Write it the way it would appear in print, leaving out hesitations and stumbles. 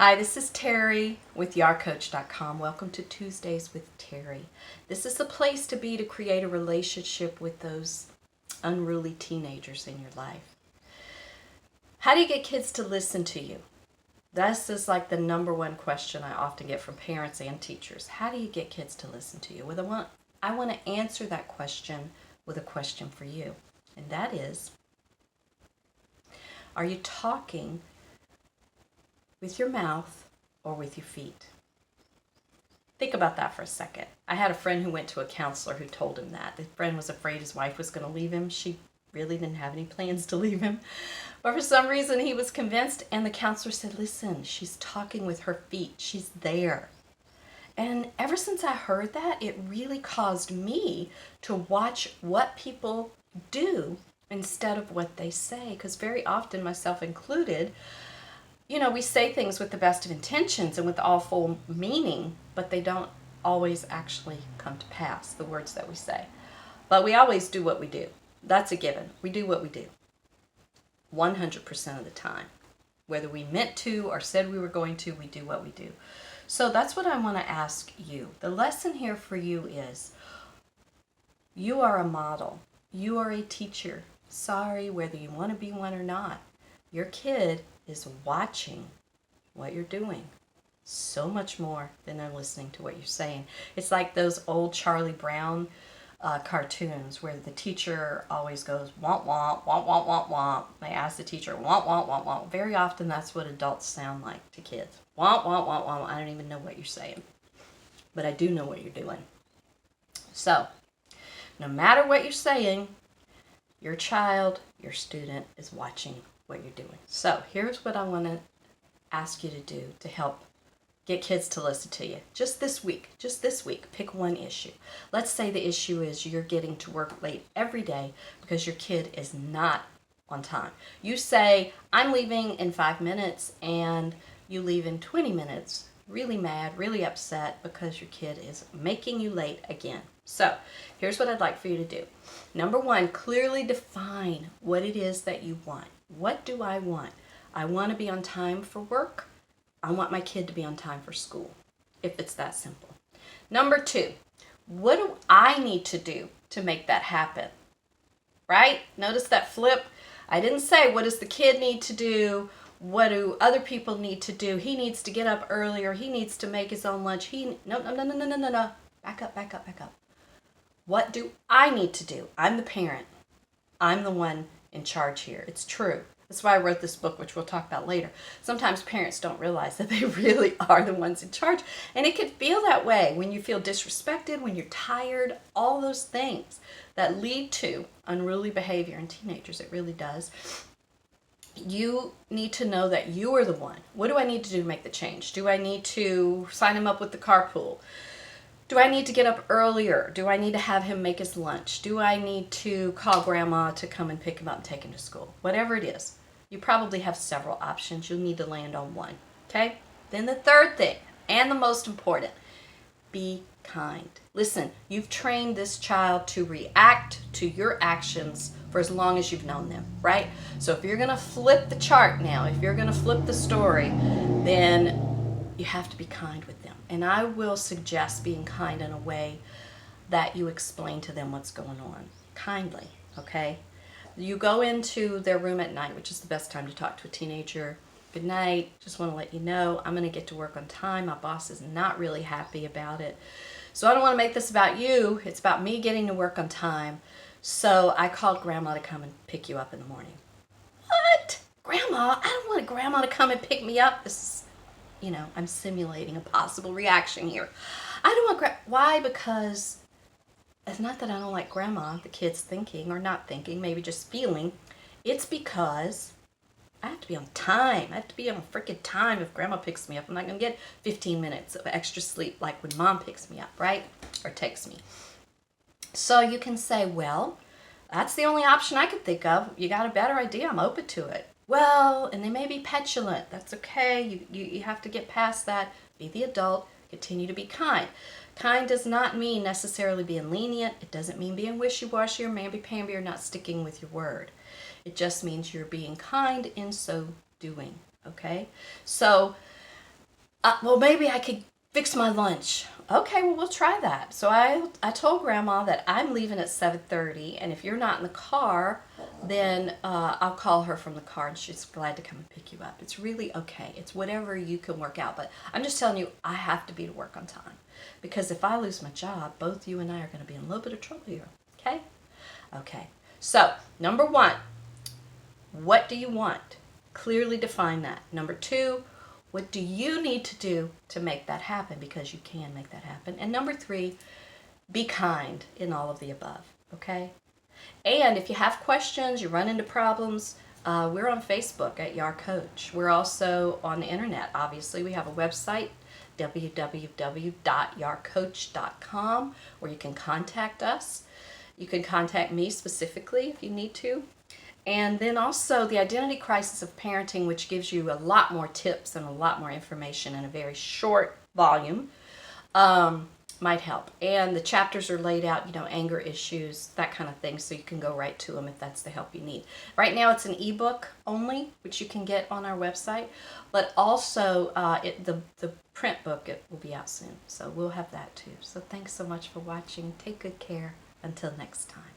Hi, this is Terry with yarcoach.com. Welcome to Tuesdays with Terry. This is the place to be to create a relationship with those unruly teenagers in your life. How do you get kids to listen to you? This is like the number one question I often get from parents and teachers. How do you get kids to listen to you? Well, I want to answer that question with a question for you. And that is, are you talking with your mouth or with your feet? Think about that for a second. I had a friend who went to a counselor who told him that. The friend was afraid his wife was going to leave him. She really didn't have any plans to leave him. But for some reason he was convinced, and the counselor said, listen, she's talking with her feet. She's there. And ever since I heard that, it really caused me to watch what people do instead of what they say. Because very often, myself included, we say things with the best of intentions and with all full meaning, but they don't always actually come to pass, the words that we say. But we always do what we do. That's a given. We do what we do 100% of the time. Whether we meant to or said we were going to, we do what we do. So that's what I want to ask you. The lesson here for you is, you are a model. You are a teacher. Sorry, whether you want to be one or not. Your kid is watching what you're doing so much more than they're listening to what you're saying. It's like those old Charlie Brown cartoons where the teacher always goes, womp, womp, womp, womp, womp, womp. They ask the teacher, womp, womp, womp, womp. Very often that's what adults sound like to kids. Womp, womp, womp, womp. I don't even know what you're saying, but I do know what you're doing. So, no matter what you're saying, your child, your student is watching what you're doing. So here's what I want to ask you to do to help get kids to listen to you. Just this week, pick one issue. Let's say the issue is you're getting to work late every day because your kid is not on time. You say, I'm leaving in 5 minutes, and you leave in 20 minutes, really mad, really upset because your kid is making you late again. So here's what I'd like for you to do. Number one, clearly define what it is that you want. What do I want? I want to be on time for work. I want my kid to be on time for school, if it's that simple. Number two, what do I need to do to make that happen? Right? Notice that flip. I didn't say, what does the kid need to do? What do other people need to do? He needs to get up earlier. He needs to make his own lunch. No. Back up. What do I need to do? I'm the parent. I'm the one in charge here. It's true. That's why I wrote this book, which we'll talk about later. Sometimes parents don't realize that they really are the ones in charge. And it can feel that way when you feel disrespected, when you're tired, all those things that lead to unruly behavior in teenagers. It really does. You need to know that you are the one. What do I need to do to make the change? Do I need to sign him up with the carpool? Do I need to get up earlier? Do I need to have him make his lunch? Do I need to call grandma to come and pick him up and take him to school? Whatever it is, you probably have several options. You'll need to land on one, okay? Then the third thing, and the most important, be kind. Listen, you've trained this child to react to your actions for as long as you've known them, right? So if you're going to flip the chart now, if you're going to flip the story, then you have to be kind with them. And I will suggest being kind in a way that you explain to them what's going on. Kindly, okay? You go into their room at night, which is the best time to talk to a teenager. Good night. Just want to let you know I'm going to get to work on time. My boss is not really happy about it. So I don't want to make this about you. It's about me getting to work on time. So I called grandma to come and pick you up in the morning. What? Grandma? I don't want grandma to come and pick me up. This is, I'm simulating a possible reaction here. I don't want why? Because it's not that I don't like grandma, the kid's thinking or not thinking, maybe just feeling. It's because I have to be on time. I have to be on freaking time if grandma picks me up. I'm not going to get 15 minutes of extra sleep like when mom picks me up, right? Or takes me. So you can say, well, that's the only option I could think of. You got a better idea? I'm open to it. Well, and they may be petulant. That's okay. You have to get past that. Be the adult. Continue to be kind. Kind does not mean necessarily being lenient. It doesn't mean being wishy-washy or mamby-pamby or not sticking with your word. It just means you're being kind in so doing, okay? So Well, maybe I could fix my lunch. Okay, well, we'll try that. So I told Grandma that I'm leaving at 7:30, and if you're not in the car, then I'll call her from the car, and she's glad to come and pick you up. It's really okay. It's whatever you can work out. But I'm just telling you, I have to be to work on time. Because if I lose my job, both you and I are going to be in a little bit of trouble here. Okay? Okay. So, number one, what do you want? Clearly define that. Number two, what do you need to do to make that happen? Because you can make that happen. And number three, be kind in all of the above. Okay? And if you have questions, you run into problems, we're on Facebook at Yar Coach. We're also on the internet. Obviously, we have a website, www.yarcoach.com, where you can contact us. You can contact me specifically if you need to. And then also the Identity Crisis of Parenting, which gives you a lot more tips and a lot more information in a very short volume, might help. And the chapters are laid out, anger issues, that kind of thing, so you can go right to them if that's the help you need. Right now it's an ebook only, which you can get on our website, but also the print book, it will be out soon. So we'll have that too. So thanks so much for watching. Take good care. Until next time.